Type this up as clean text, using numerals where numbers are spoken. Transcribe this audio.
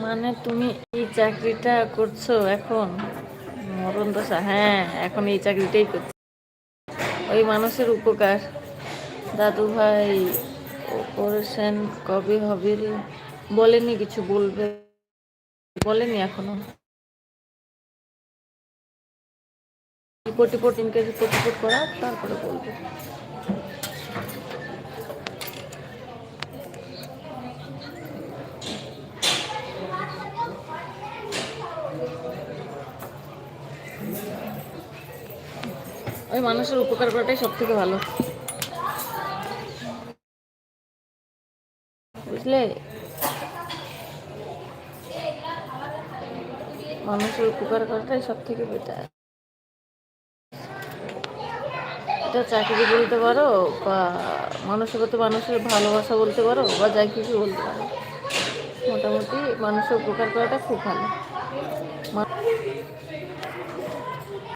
মানে তুমি এই চাকরিটা করছো এখন? মরণ দশা, হ্যাঁ, এখন এই চাকরিটাই করছো। ওই মানুষের উপকার। দাদু ভাই অপারেশন কবে হবে রে? বলেনি, কিছু বলবে বলেনি এখনো। রিপোর্ট টিপোর্ট ইনকে রিপোর্ট টিপোর্ট করা, তারপরে বলবে। ওই মানুষের উপকার করাটাই সব থেকে ভালো, বুঝলে? মানুষের উপকার করাটাই সব থেকে বেটার। এটা চাকরি বলতে পারো, বা মানুষের প্রতি মানুষের ভালোবাসা বলতে পারো, বা যাই কিছু বলতে পারো। মোটামুটি মানুষের উপকার করাটা খুব ভালো।